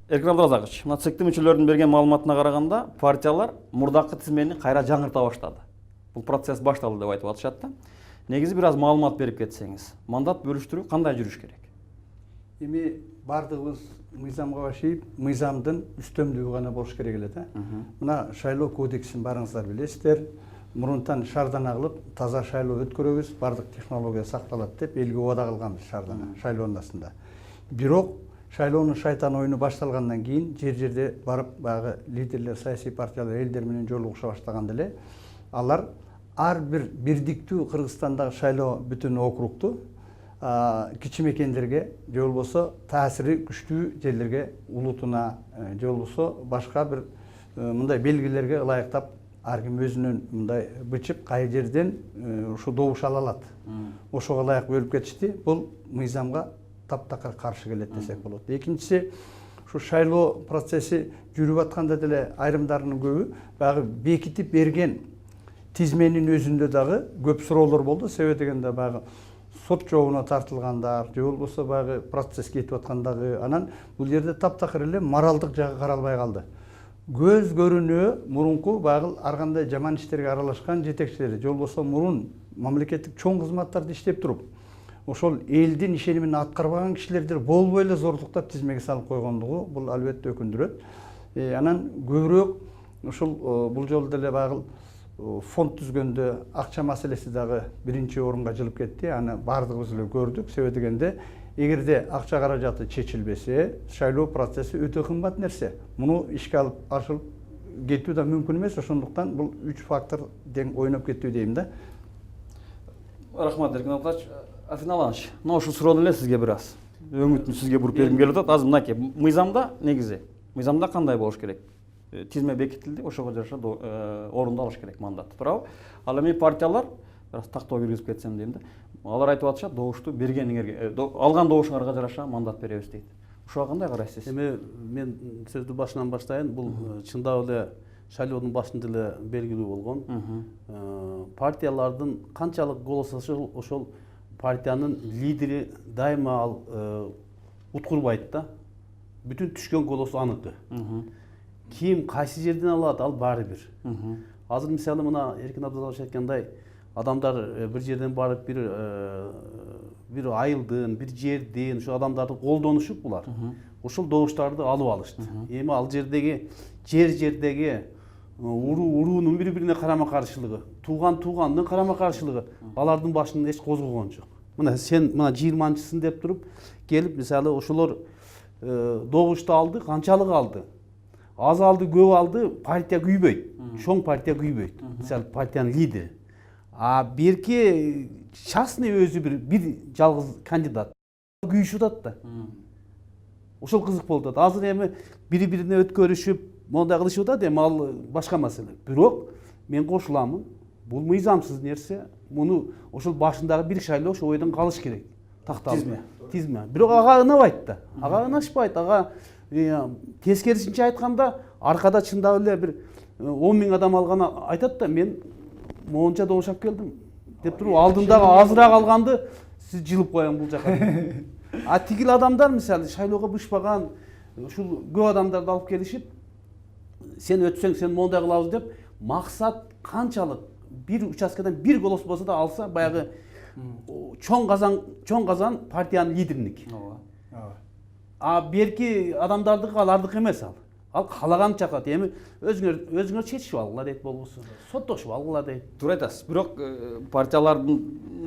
Эркин Абдыразакович, мына ЦИКтин мүчөлөрүнүн берген маалыматына караганда, партиялар мурдакы тизмени кайра жаңырта баштады. Бул процесс башталды деп айтып атышат да. Негизи бир аз маалымат берип кетсеңиз, мандат бөлүштүрүү кандай жүрүш керек? Эми бардыгыбыз мыйзамга башайып, мыйзамдын үстөмдүгү гана болуш керек эле да. Мына шайлоо кодексин барыңыздар билесиздер. Мурунтан шаардана кылып, таза шайлоо өткөрөбүз, бардык технология сакталат деп элге убада кылганбыз шаардана, шайлоонасында. Бирок шайлоонун шайтан оюну башталгандан кийин жерде барып, баягы лидерлер, саясий партиялар элдер менен жолугуша баштаганда эле алар ар бир бирдиктүү Кыргызстандагы шайлоо бүтүн округту кичимекендерге же болбосо таасири күчтүү жерлерге, улутуна же болбосо башка бир мындай белгилерге ылайыктап ар ким өзүнүн мындай бычып кай жерден ушу добуш ала алат. Ошого ылайык бөлүп кетишти. Бул мыйзамга таптакыр каршы келет десек болот. Экинчиси, ушу шайлоо процесси жүрүп атканда деле айрымдарынын көбү баягы бекитип берген тизменин өзүндө дагы көп суроолор болду. Себеби дегенде баягы сот жообуна тартылгандар, же болбосо баягы процесс кетип аткандагы, анан бул жерде таптакыр эле моралдык жагы каралбай калды. Көз көрүнө мурунку баягы ар кандай жаман иштерге аралашкан жетекчилер, же болбосо мурун мамлекеттик чоң кызматтарда иштеп туруп, ошол элдин ишенимин аткарбаган кишилерди болбой эле зордуктап тизмеге салып койгондугу бул албетте өкүндүрөт. Анан көбүрөөк ушул бул жолу деле баягы фонд түзгөндө акча маселеси дагы биринчи орунга жылып кетти. Аны бардыгыбыз эле көрдүк. Себеби дегенде, эгерде акча каражаты чечилбесе, шайлоо процесси өтө кымбат нерсе. Муну ишке алып ашылып кетүү да мүмкүн эмес. Ошондуктан бул 3 фактор тең ойноп кетти дейм да. Рахмат, Эркин Абдыразакович. Афиналаныч, мына ушул суроону эле сизге бир аз өңүтүн сизге буруп бергим келип атат. Азыр мынакей, мыйзамда негизи, мыйзамда кандай болуш керек? Тизме бекитилди, ошого жараша орундалыш керек мандат, туурабы? Ал эми партиялар, бир аз тактоо киргизип кетсем дейм да. Алар айтып атышат, добушту бергениңерге, алган добушуңарга жараша мандат беребиз дейт. Ошого кандай карайсыз? Эми мен сөздү башынан баштайын. Бул чындап эле шайлоонун башында эле белгилүү болгон. Партиялардын канчалык голос алышы ошол партиянын лидери дайыма ал уткурбайт да. Бүтүн түшкөн голос аныкы. Ким кайсы жерден алат, ал баары бир. Азыр мисалы мына Эркин Абдыразакович айткандай, адамдар бир жерден барып бир айылдын, бир жерден ушу адамдарды колдонушуп булар. Ошол добуштарды алып алышты. Эми ал жердеги жердеги уруунун бири-бирине карама-каршылыгы, туугандын карама-каршылыгы алардын башын эч козгогон жок. Мына сен мына 20-чысын деп туруп келип, мисалы ошолор добушту алды, канчалык алды? Аз алды, көп алды, партия күйбөйт. Чоң партия күйбөйт. Мисалы партиянын лидери. А берки частный өзү бир жалгыз кандидат күйүшүп атат да. Ошол кызык болуп атат. Азыр эми бири-бирине өткөрүшүп, мондай кылышып атат, эми ал башка маселе. Бирок мен кошуламын. Бул мыйзамсыз нерсе. Муну ошол башындагы бир шайлоо ошо ойдон калыш керек. Такталып. Тизме. Бирок ага ынабайт да. Ага ынашпайт. Ага тескерисинче айтканда, аркада чындап эле бир 10 000 адам алган айтат да, мен моунча добушап келдим деп туруп, алдындагы азыраак алганды сиз жылып коеюң бул жака. А тигил адамдар мисалы шайлоого бышпаган ушул көп адамдарды алып келишип, сен өтсөң сен моундай кылабыз деп, максат канчалык бир участкадан бир голос болсо да алса, баягы чоң казан партиянын лидериники. А берки адамдардыкы алардыкы эмес ал. Ал каалаган чакат. Эми өзүңөр чечип алгыла дейт болбосо. Соттошуп алгыла дейт. Туура айтасыз. Бирок партиялардын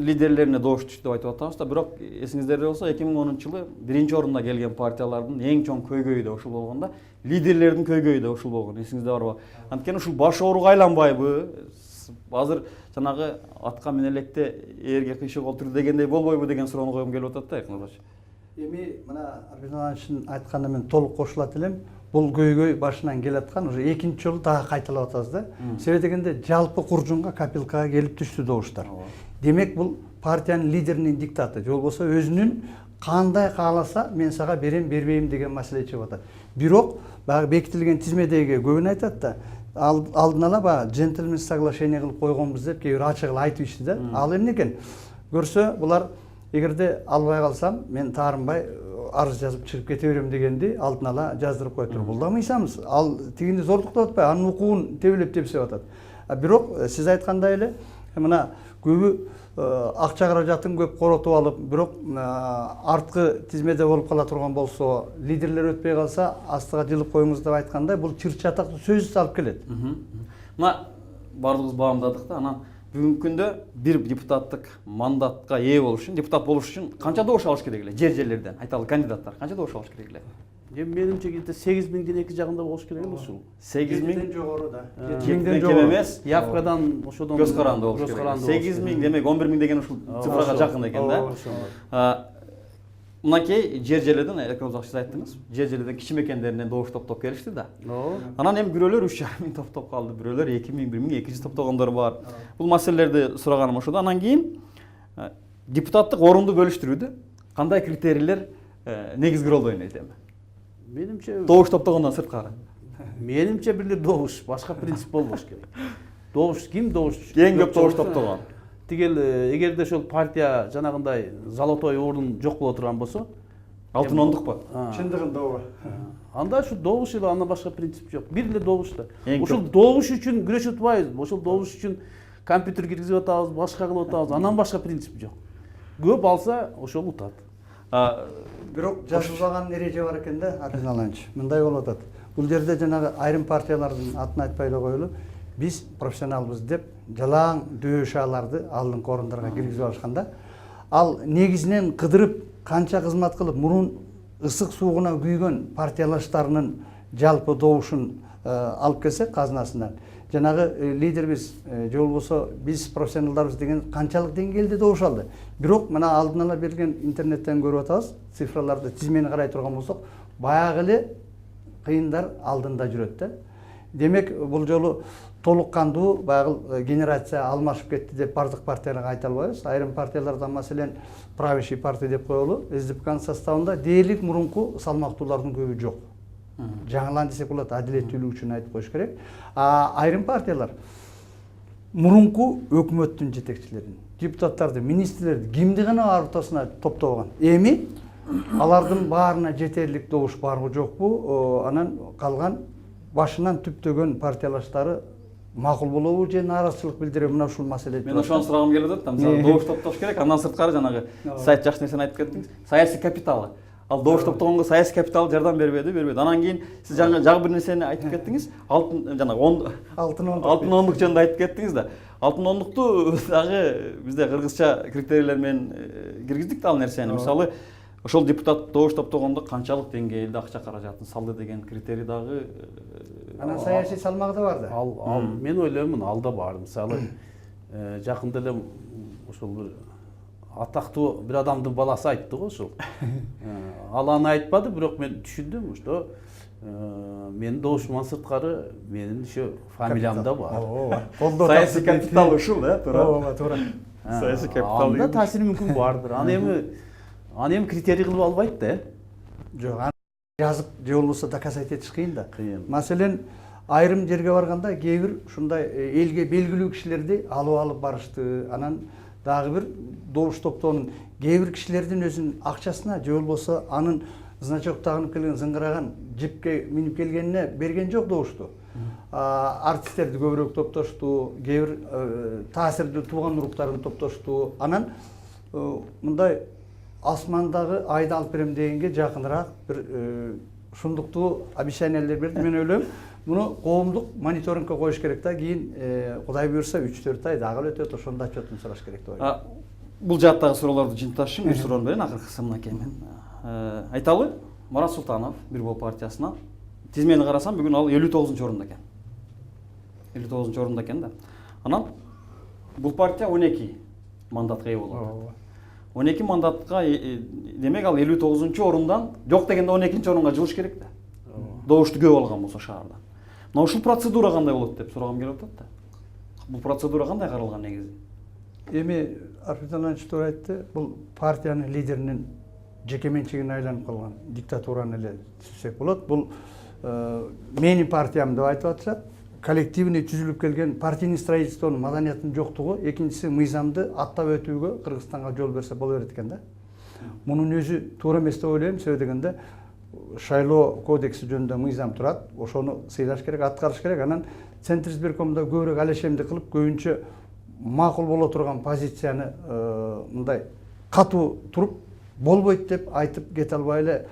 лидерлерине добуш түштү деп айтып атабыз да, бирок эсиңиздерде болсо 2010-жылы биринчи орунда келген партиялардын эң чоң көйгөйү да ушул болгон да, лидерлердин көйгөйү да ушул болгон. Эсиңизде барбы? Анткени ушул баш ооруга айланбайбы? Азыр жанагы атка мине электе ээрге кыйшык олтур дегендей болбойбу деген суроону койгум келип атат да, Эркин Абдыразакович. Эми мына Арбиновичтин айтканына мен толук кошулат элем. Бул көйгөй башынан келаткан, уже экинчи жолу дагы кайталап атабыз да. Себеби дегенде жалпы куржунга, капилкага келип түштү добуштар. Демек бул партиянын лидеринин диктаты, же болбосо өзүнүн кандай кааласа мен сага берем, бербейм деген маселе чыгып атат. Бирок баягы бекитилген тизмедеги көбүн айтат да, алдын ала баягы джентльмен соглашение кылып койгонбуз деп кээ бир ачык эле айтып ишти да. Ал эмне экен? Көрсө булар эгерде албай калсам, мен таарынбай арыз жазып чыгып кете берем дегенди алдын ала жаздырып коюп тур. Бул да мыйсамыз. Ал тигини зордуктап атпайбы, анын укугун тебелеп тепсеп атат. Бирок сиз айткандай эле мына көбү акча каражатын көп коротуп алып, бирок арткы тизмеде болуп кала турган болсо, лидерлер өтпөй калса, астыга жылып коюңуз деп айткандай, бул чыр чатактуу сөзсүз алып келет. Мына баардыгыбыз баамдадык да, анан бүгүнкү күндө бир депутаттык мандатка ээ болуш үчүн, депутат болуш үчүн канча добуш алыш керек эле? Жерлерден айталы кандидаттар канча добуш алыш керек эле? Менимче 8.000 эки жагында болуш керек эле ушул. 8.000 жогору да. 7.000 кем эмес. Явкадан ошодон Көз каранды болуш керек. 8.000 демек 11.000 деген ушул цифрага жакын экен да. Мынакей жерлерден экөөбүз акча айттыңыз. Жерлерден кичи мекендеринен добуш топтоп келишти да. Анан эми бирөөлөр 3.5 миң топтоп калды, бирөөлөр 2.000, 1.200 топтогондор бар. Бул маселелерди сураганым ошол. Анан кийин депутаттык орунду бөлүштүрүүдө кандай критерийлер негизги ролду ойнойт эми? Менимче Добуш топтогондон сырткары. Менимче бир эле добуш, башка принцип болбош керек. Добуш ким добуш? Эң көп добуш топтогон. Тигел эгерде ошол партия жанагындай золотой орун жок боло турган болсо, Алтын ондукпу? Чындыгында ооба. Анда ушу добуш эле, андан башка принцип жок. Бир эле добуш да. Эң Ошол добуш үчүн күрөшүп атпайбыз. Ошол добуш үчүн компьютер киргизип атабыз, башка кылып атабыз. Андан башка принцип жок. Көп алса ошол утат. Бирок жазылбаган эреже бар экен да, Арфин Аланович. Мындай болуп атат. Бул жерде жанагы айрым партиялардын атын айтпай эле коелу. Биз профессионалбыз деп жалаң дөшаларды алдыңкы орундарга киргизип алышканда, ал негизинен кыдырып канча кызмат кылып, мурун ысык суугуна күйгөн партиялаштарынын жалпы добушун алып келсек казынасынан, жанагы лидерибиз же болбосо биз профессионалдарбыз деген канчалык деңгээлде добуш алды. Бирок мына алдын ала берилген интернеттен көрүп атабыз, цифраларды тизмени карай турган болсок, баягы эле кыйындар алдында жүрөт да. Демек, бул жолу толук кандуу баягы генерация алмашып кетти деп бардык партияларга айта албайбыз. Айрым партиялардан маселен правящий партия деп коелу, СДПКнын составында дээрлик мурунку салмактуулардын көбү жок. Жаңылан десек болот, адилеттүүлүк үчүн айтып коюш керек. Айрым партиялар мурунку өкмөттүн жетекчилерин, депутаттарды, министрлерди кимди гана ортосуна топтобогон. Эми алардын баарына жетерлик добуш барбы жокпу? Анан калган башынан түптөгөн партиялаштары макул болобу же нааразычылык билдире, мына ушул маселе. Мен ошону сурагым келип атат. Мисалы добуш топтош керек, андан сырткары жанагы сайт жакшы нерсени айтып кеттиңиз. Саясий капиталы. Ал добуш топтогонго саясий капитал жардам бербеди. Анан кийин сиз жаңы бир нерсени айтып кеттиңиз. Алтын ондук жөнүндө айтып кеттиңиз да. Алтын ондукту дагы бизде кыргызча критерийлер менен киргиздик да ал нерсени. Мисалы ошол депутат добуш топтогондо канчалык деңгээлде акча каражатын салды деген критерий дагы. Анан саясий салмагы да бар да. Ал мен ойлоймун, алда бар. Мисалы жакында эле ошол бир атактуу бир адамдын баласы айтты го ошол. Ал аны айтпады, бирок мен түшүндүм, что менин добушуман сырткары менин еще фамилиям да бар. Ооба. Саясий капитал ушул да, туура. Ооба, туура. Саясий капитал. Анда таасири мүмкүн бардыр. Аны эми критерий кылып албайт да. Жок, аны жазып же болбосо доказать этиш кыйын да. Кыйын. Маселен, айрым жерге барганда кээ бир ушундай элге белгилүү кишилерди алып барышты. Анан дагы бир добуш топтоонун кээ бир кишилердин өзүнүн акчасына же болбосо анын значок тагынып келген зыңгыраган жипке минип келгенине берген жок добушту. Артисттерди көбүрөөк топтошту, кээ бир таасирдүү тууган уруктарын топтошту. Анан мындай асмандагы айды алып берем дегенге жакыныраак бир ушундуктуу обещаниялер берди. Мен ойлойм, муну коомдук мониторингке коюш керек да. Кийин Кудай буйрса 3-4 ай дагы өтөт, ошондо отчетун сураш керек деп ойлойм. Бул жааттагы суроолорду жыйынтыкташ үчүн бир суроону берейин акыркысы мынакей мен. Айталы, Марат Султанов Бир Бол партиясына тизмени карасам бүгүн ал 59-орунда экен. 59-орунда экен да. Анан бул партия 12 мандатка ээ болду. 12 мандатка демек ал 59-орундан жок дегенде 12-орунга жылыш керек да. Добушту көп алган болсо шаардан. Мына ушул процедура кандай болот деп сурагым келип атат да. Бул процедура кандай каралган негизи? Эми Арфин Аланович туура айтты. Бул партиянын лидеринин жеке менчигине айланып калган диктатураны эле түзсөк болот. Бул менин партиям деп айтып атышат. Коллективный түзүлүп келген партийный строительствонун маданиятынын жоктугу, экинчиси мыйзамды аттап өтүүгө Кыргызстанга жол берсе боло берет экен да. Мунун өзү туура эмес деп ойлойм. Себеби дегенде шайлоо кодекси жөнүндө мыйзам турат. Ошону сыйлаш керек, аткарыш керек. Анан Центр избиркомдо көбүрөөк алешемдик кылып, көбүнчө макул боло турган позицияны мындай катуу туруп болбойт деп айтып кете албай эле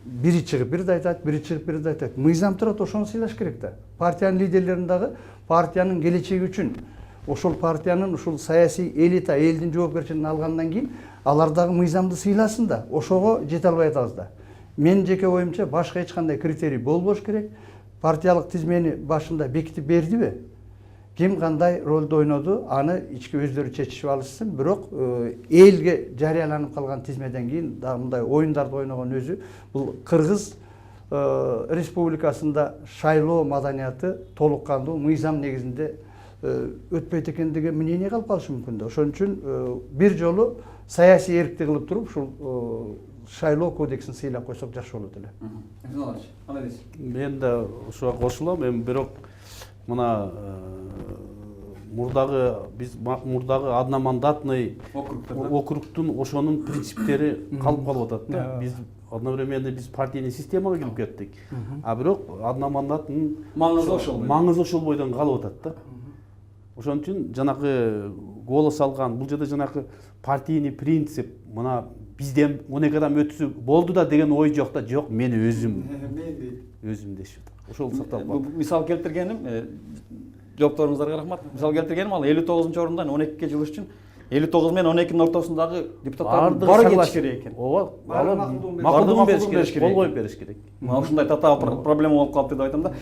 бири чыгып бирди айтат, бири чыгып бирди айтат. Мыйзам турат, ошону сыйлаш керек да. Партиянын лидерлерин дагы партиянын келечеги үчүн, ошол партиянын ушул саясий элита, элдин жоопкерчилигин алгандан кийин алар дагы мыйзамды сыйласын да. Ошого жете албай атабыз да. Мен жеке оюмча башка эч кандай критерий болбош керек. Партиялык тизмени башында бекитип бердиби? Ким кандай ролду ойноду, аны ички өздөрү чечишип алышсын. Бирок элге жарыяланып калган тизмеден кийин дагы мындай оюндарды ойногон өзү бул Кыргыз республикасында шайлоо маданияты толук кандуу мыйзам негизинде өтпөйт экендиги мнение калып калышы мүмкүн да. Ошон үчүн бир жолу саясий эркти кылып туруп ушул шайлоо кодексин сыйлап койсок жакшы болот эле. Кандай дейсиз? Мен да ушуга кошулам. Эми бирок мына мурдагы одномандатный округтун ошонун принциптери калып калып атат да. Биз одновременно партийный системага кирип кеттик. А бирок одномандаттын маңызы ошол бойдон калып атат да. Ошон үчүн жанакы голос алган, бул жерде жанакы партийный принцип, мына бизден 12 адам өтсө болду да деген ой жок да. Жок, мен өзүм дешип атат. Ошол сакталып калды. Мисал келтиргеним, жоопторуңуздарга рахмат. Мисал келтиргеним ал 59-орундан 12-ке жыл үчүн 59 менен 12-нин ортосундагы депутаттардын баары кетиш керек экен. Ооба, макулдугун бериш керек. болбой бериш керек. Ушундай татаал проблема болуп калыптыр деп айтам да.